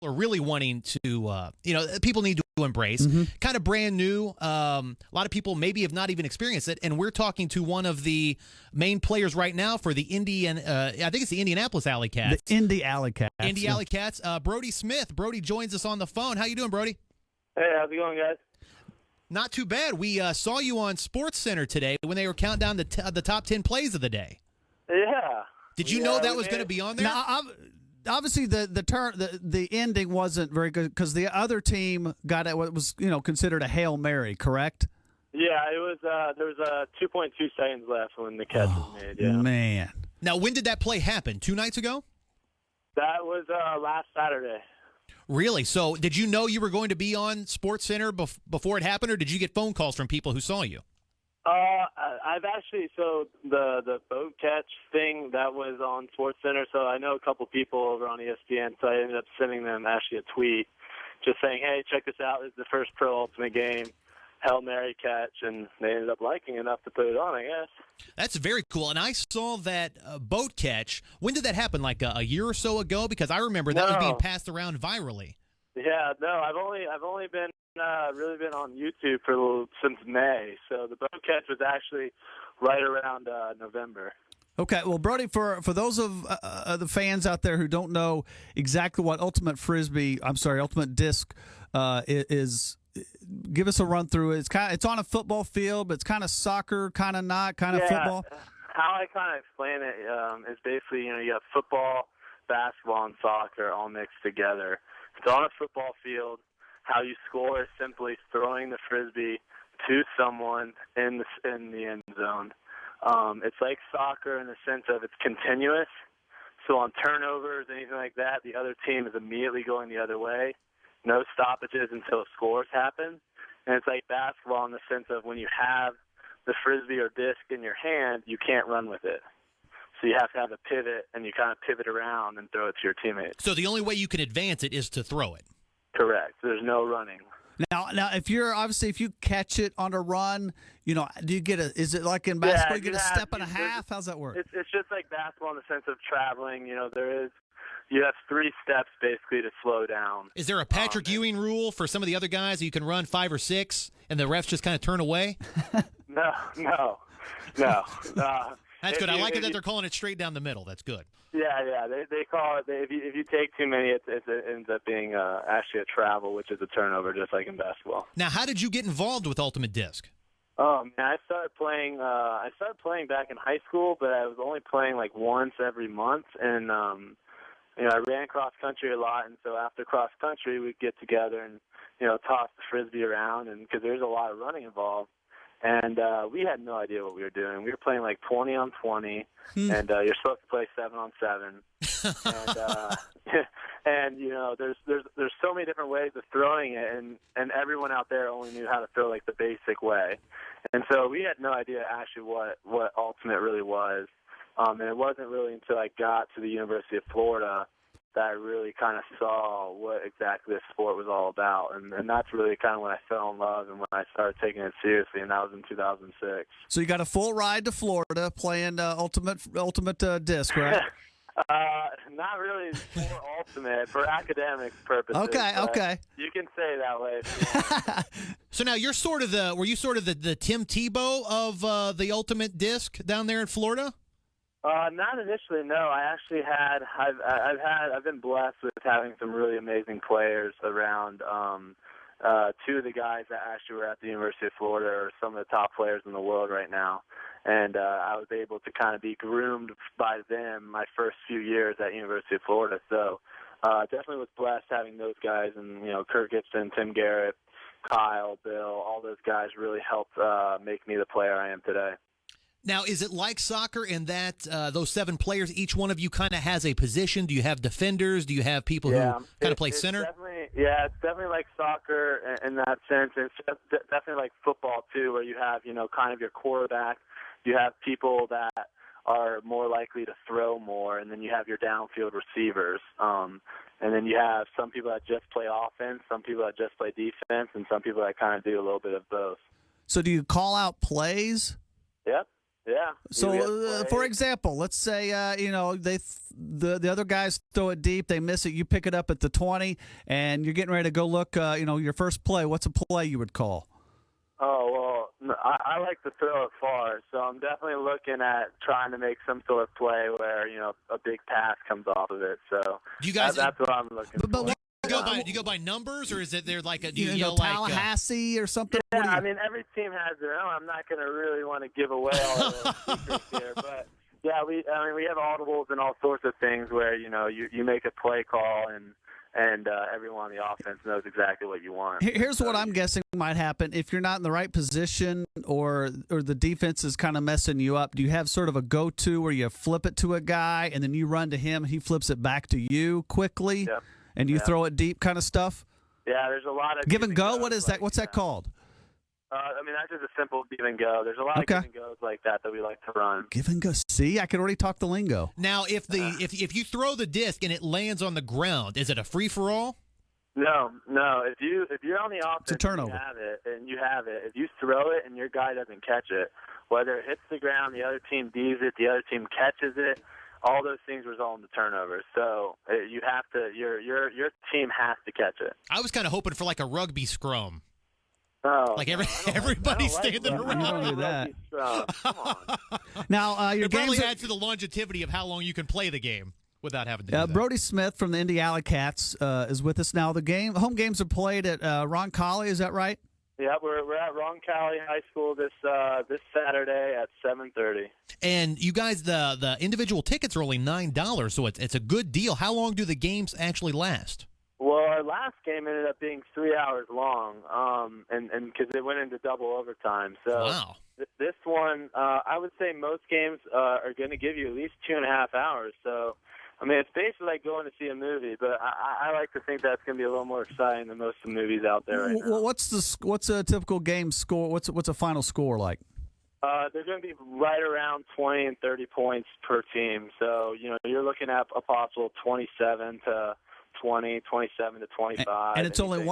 are really wanting to, people need to embrace. Kind of brand new. A lot of people maybe have not even experienced it, and we're talking to one of the main players right now for the I think it's the Indianapolis AlleyCats. The Indy AlleyCats. Indy AlleyCats. Brodie Smith. Brodie joins us on the phone. How you doing, Brodie? Hey, how's it going, guys? Not too bad. We saw you on SportsCenter today when they were counting down the top 10 plays of the day. Yeah. Did you know that was going to be on there? Now, obviously, the ending wasn't very good because the other team got what was considered a Hail Mary, correct? Yeah, it was. There was 2.2 seconds left when the catch was made. Yeah. Man. Now, when did that play happen? 2 nights ago? That was last Saturday. Really? So, did you know you were going to be on SportsCenter before it happened, or did you get phone calls from people who saw you? I've actually, the boat catch thing, that was on SportsCenter, so I know a couple people over on ESPN, so I ended up sending them actually a tweet just saying, hey, check this out, this is the first Pro Ultimate game, Hail Mary catch, and they ended up liking it enough to put it on, I guess. That's very cool, and I saw that boat catch. When did that happen, like a year or so ago? Because I remember that was being passed around virally. Yeah, no, I've only been really been on YouTube since May. So the boat catch was actually right around November. Okay, well, Brodie, for those of the fans out there who don't know exactly what Ultimate Disc is, give us a run through it. It's on a football field, but it's kind of soccer, kind of not, kind of football. How I kind of explain it is basically, you have football, basketball, and soccer all mixed together. It's on a football field. How you score is simply throwing the Frisbee to someone in the end zone. It's like soccer in the sense of it's continuous. So on turnovers, anything like that, the other team is immediately going the other way. No stoppages until scores happen. And it's like basketball in the sense of when you have the Frisbee or disc in your hand, you can't run with it. So you have to have a pivot, and you kind of pivot around and throw it to your teammates. So the only way you can advance it is to throw it. Correct. There's no running. Now, if you catch it on a run, do you get is it like in basketball? You get a step and a half. How's that work? It's just like basketball in the sense of traveling. You have 3 steps basically to slow down. Is there a Patrick Ewing rule for some of the other guys? You can run 5 or 6, and the refs just kind of turn away. No. That's good. I like it that they're calling it straight down the middle. That's good. Yeah. They call it, if you take too many, it ends up being actually a travel, which is a turnover, just like in basketball. Now, how did you get involved with Ultimate Disc? Man, I started playing back in high school, but I was only playing like once every month, and I ran cross country a lot, and so after cross country, we'd get together and toss the Frisbee around, and because there's a lot of running involved. And we had no idea what we were doing. We were playing like 20 on 20, and you're supposed to play 7 on 7. And there's so many different ways of throwing it, and everyone out there only knew how to throw like the basic way. And so we had no idea actually what Ultimate really was. And it wasn't really until I got to the University of Florida that I really kind of saw what exactly this sport was all about. And that's really kind of when I fell in love and when I started taking it seriously, and that was in 2006. So you got a full ride to Florida playing Ultimate Disc, right? Not really for Ultimate, for academic purposes. Okay. You can say it that way. So now you're were you sort of the Tim Tebow of the Ultimate Disc down there in Florida? Not initially, no. I actually I've been blessed with having some really amazing players around. 2 of the guys that actually were at the University of Florida are some of the top players in the world right now. And I was able to kind of be groomed by them my first few years at University of Florida. So definitely was blessed having those guys, and Kirk Gibson, Tim Garrett, Kyle, Bill, all those guys really helped make me the player I am today. Now, is it like soccer in that those 7 players, each one of you kind of has a position? Do you have defenders? Do you have people who kind of play center? It's definitely like soccer in that sense. It's definitely like football, too, where you have, kind of your quarterback. You have people that are more likely to throw more, and then you have your downfield receivers. And then you have some people that just play offense, some people that just play defense, and some people that kind of do a little bit of both. So do you call out plays? Yep. Yeah. So, for example, let's say the other guys throw it deep, they miss it, you pick it up at the 20, and you're getting ready to go look. Your first play. What's a play you would call? Oh well, I like to throw it far, so I'm definitely looking at trying to make some sort of play where a big pass comes off of it. So you guys, that's what I'm looking for. Do you go by numbers, or is it there like a Tallahassee or something? Yeah, I mean every team has their own. I'm not going to really want to give away all the secrets here, but yeah, we have audibles and all sorts of things where you make a play call and everyone on the offense knows exactly what you want. Here's what I'm guessing might happen. If you're not in the right position or the defense is kind of messing you up, do you have sort of a go-to where you flip it to a guy and then you run to him, he flips it back to you quickly, yep. and you throw it deep kind of stuff? Yeah, there's a lot of give and go. What is that? What's that called? That's just a simple give and go. There's a lot of give and goes like that we like to run. Give and go. See, I can already talk the lingo. Now, if you throw the disc and it lands on the ground, is it a free for all? No. If you're on the offense, it's a turnover. You have it. If you throw it and your guy doesn't catch it, whether it hits the ground, the other team D's it, the other team catches it, all those things result in the turnover. So you have to. Your team has to catch it. I was kind of hoping for like a rugby scrum. Oh, like everybody's standing around. You don't do that. Come on. Now, your it games probably adds to the longevity of how long you can play the game without having to do that. Brodie Smith from the Indy AlleyCats is with us now. Home games are played at Roncalli, is that right? Yeah, we're at Roncalli High School this Saturday at 7:30. And you guys, the individual tickets are only $9, so it's a good deal. How long do the games actually last? Well, our last game ended up being 3 hours long, and because it went into double overtime. So wow. This one, I would say most games are going to give you at least 2.5 hours. So, I mean, it's basically like going to see a movie, but I like to think that's going to be a little more exciting than most of the movies out there right now. Well, what's a typical game score? What's a final score like? They're going to be right around 20 and 30 points per team. So, you're looking at a possible 27 to 20, 27 to 25. And it's only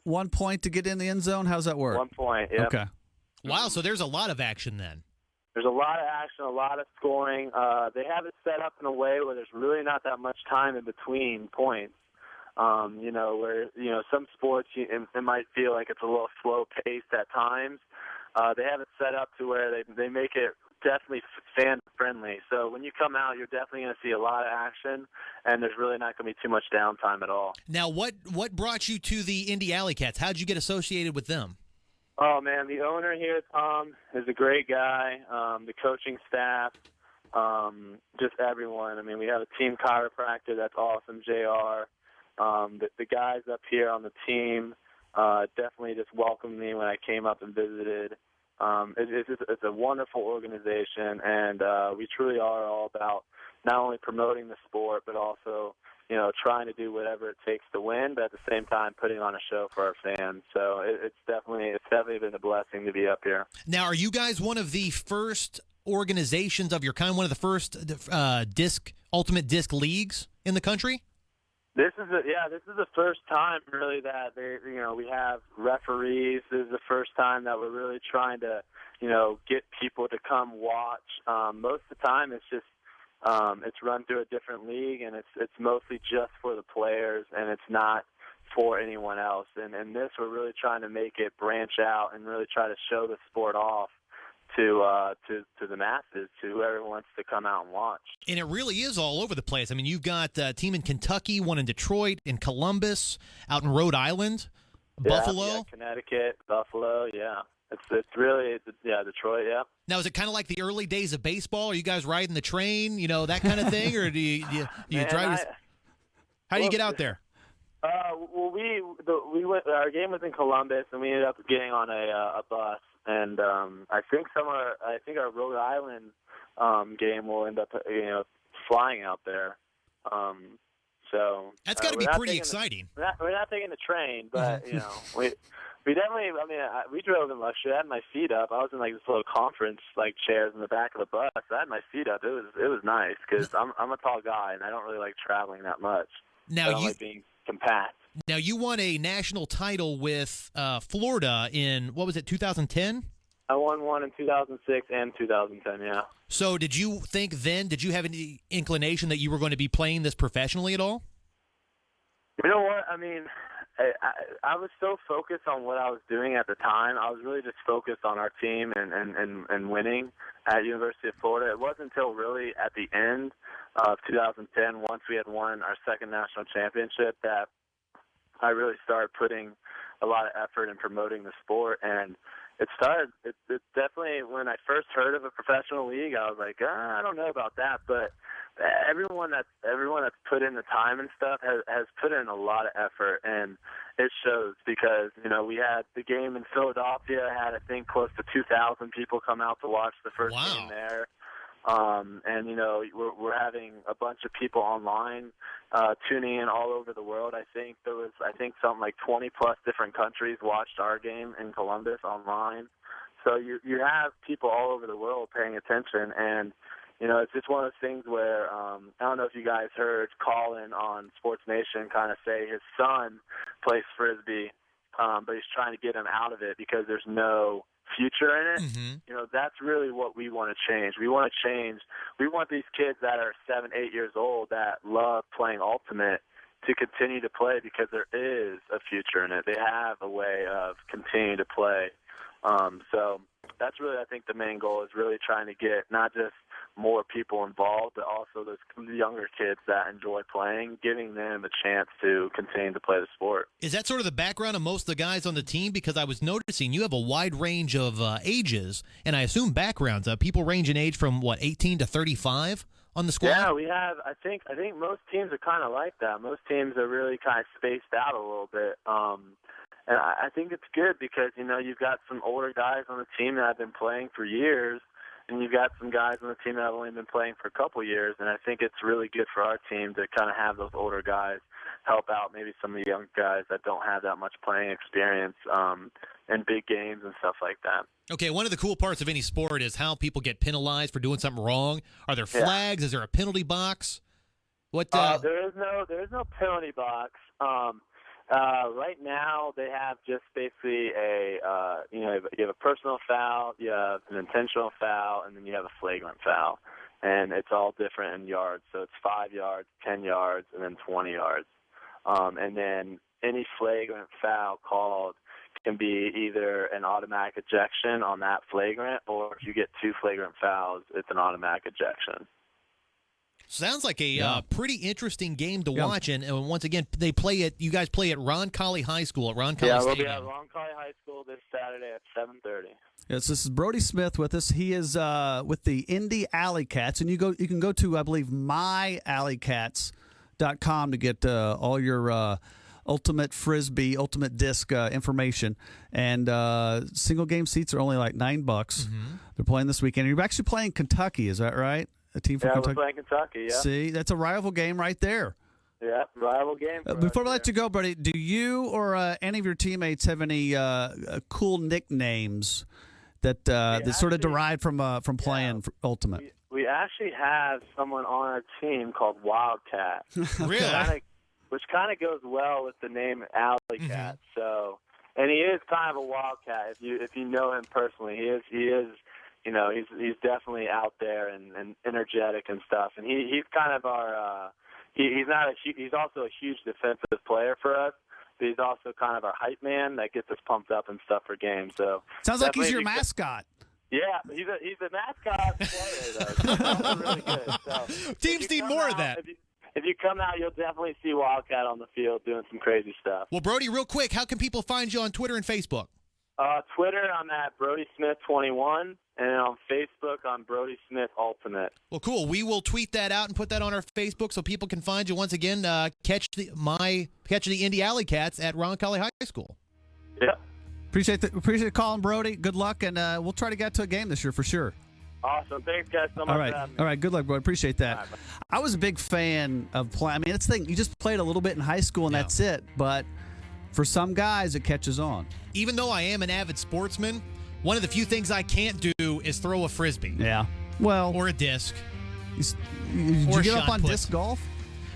one point to get in the end zone? How's that work? 1 point, yeah. Okay. Wow, so there's a lot of action then. There's a lot of action, a lot of scoring. They have it set up in a way where there's really not that much time in between points. Where some sports it might feel like it's a little slow paced at times. They have it set up to where they make it definitely fan friendly. So when you come out, you're definitely going to see a lot of action, and there's really not going to be too much downtime at all. Now, what brought you to the Indy AlleyCats? How did you get associated with them? Oh man, the owner here, Tom, is a great guy. The coaching staff, just everyone. I mean, we have a team chiropractor that's awesome, JR. The guys up here on the team definitely just welcomed me when I came up and visited. It's a wonderful organization, and we truly are all about not only promoting the sport, but also, trying to do whatever it takes to win, but at the same time putting on a show for our fans. So it's definitely been a blessing to be up here. Now, are you guys one of the first organizations of your kind, one of the first ultimate disc leagues in the country? This is the first time really that we have referees. This is the first time that we're really trying to, get people to come watch. Most of the time it's just it's run through a different league, and it's mostly just for the players, and it's not for anyone else. And this, we're really trying to make it branch out and really try to show the sport off to the masses, to whoever wants to come out and watch. And it really is all over the place. I mean, you've got a team in Kentucky, one in Detroit, in Columbus, out in Rhode Island, Buffalo. Yeah, Connecticut, Buffalo, yeah. It's really Detroit, yeah. Now, is it kind of like the early days of baseball? Are you guys riding the train, that kind of thing, or do you drive? How do you get out there? Well, we went. Our game was in Columbus, and we ended up getting on a bus. And I think our Rhode Island game will end up flying out to So that's got to be pretty exciting. We're not taking the train, but we definitely. I mean, we drove in luxury. I had my feet up. I was in like this little conference chairs in the back of the bus. I had my feet up. It was nice because I'm a tall guy and I don't really like traveling that much. Now I don't like being compact. Now you won a national title with Florida in what was it, 2010? I won one in 2006 and 2010, yeah. So did you have any inclination that you were going to be playing this professionally at all? You know what? I mean, I was so focused on what I was doing at the time. I was really just focused on our team and winning at University of Florida. It wasn't until really at the end of 2010, once we had won our second national championship, that I really started putting a lot of effort in promoting the sport. And it definitely, when I first heard of a professional league, I was like, I don't know about that. But everyone that's put in the time and stuff has put in a lot of effort, and it shows, because, you know, we had the game in Philadelphia, had, I think, close to 2,000 people come out to watch the first game there. And, you know, we're having a bunch of people online tuning in all over the world. I think there was, something like 20-plus different countries watched our game in Columbus online. So you have people all over the world paying attention, and, you know, it's just one of those things where I don't know if you guys heard Colin on Sports Nation kind of say his son plays Frisbee, but he's trying to get him out of it because there's no future in it. Mm-hmm. You know, that's really what we want to change. We want these kids that are 7, 8 years old that love playing Ultimate to continue to play, because there is a future in it. They have a way of continuing to play. So that's really, I think, the main goal, is really trying to get not just more people involved, but also those younger kids that enjoy playing, giving them a chance to continue to play the sport. Is that sort of the background of most of the guys on the team? Because I was noticing you have a wide range of ages, and I assume backgrounds. People range in age from, 18 to 35 on the squad? Yeah, we have. I think most teams are kind of like that. Most teams are really kind of spaced out a little bit. And I think it's good because, you know, you've got some older guys on the team that have been playing for years, and you've got some guys on the team that have only been playing for a couple years, and I think it's really good for our team to kind of have those older guys help out maybe some of the young guys that don't have that much playing experience in big games and stuff like that. Okay, one of the cool parts of any sport is how people get penalized for doing something wrong. Are there flags? Yeah. Is there a penalty box? What? There is no penalty box. Right now, they have just basically you have a personal foul, you have an intentional foul, and then you have a flagrant foul. And it's all different in yards. So it's 5 yards, 10 yards, and then 20 yards. And then any flagrant foul called can be either an automatic ejection on that flagrant, or if you get 2 flagrant fouls, it's an automatic ejection. Sounds like a pretty interesting game to watch, and once again, you guys play at Roncalli High School at Roncalli Stadium. Yeah, we'll be at Roncalli High School this Saturday at 7:30. Yes, this is Brodie Smith with us. He is with the Indy AlleyCats, and you can go to, I believe, myalleycats.com to get all your Ultimate Frisbee, Ultimate Disc information. And single game seats are only like $9. Mm-hmm. They're playing this weekend. You're actually playing Kentucky, is that right? A team from Kentucky? We're playing Kentucky, yeah. See, that's a rival game right there. Yeah, rival game. Before we let you go, Brodie, do you or any of your teammates have any cool nicknames that sort of derived from playing Ultimate? We actually have someone on our team called Wildcat. Really? Which kind of goes well with the name AlleyCat. Mm-hmm. So, and he is kind of a wildcat if you know him personally. He is. You know, he's definitely out there and energetic and stuff. And he's kind of our he's also a huge defensive player for us, but he's also kind of our hype man that gets us pumped up and stuff for games. So sounds like he's your mascot. Yeah, he's a mascot player though. So that's really good. So teams need more of that. If you come out, you'll definitely see Wildcat on the field doing some crazy stuff. Well, Brodie, real quick, how can people find you on Twitter and Facebook? Twitter, I'm at Brodie Smith 21, and on Facebook, I'm Brodie Smith Ultimate. Well, cool. We will tweet that out and put that on our Facebook so people can find you. Once again, catch the Indy AlleyCats at Roncalli High School. Yeah. Appreciate calling, Brodie. Good luck, and we'll try to get to a game this year for sure. Awesome. Thanks, guys, so much for having me. All right. Good luck, Brodie. Appreciate that. Right, I was a big fan of playing. I mean, that's the thing. You just played a little bit in high school, and that's it. But for some guys, it catches on. Even though I am an avid sportsman, one of the few things I can't do is throw a Frisbee. Yeah. Well. Or a disc. Did you give up on disc golf?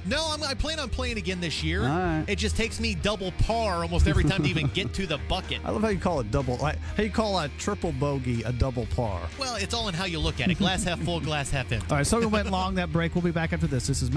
No, I plan on playing again this year. All right. It just takes me double par almost every time to even get to the bucket. I love how you call it double. How you call a triple bogey a double par. Well, it's all in how you look at it. Glass half full, glass half empty. All right, so we went long that break. We'll be back after this. This is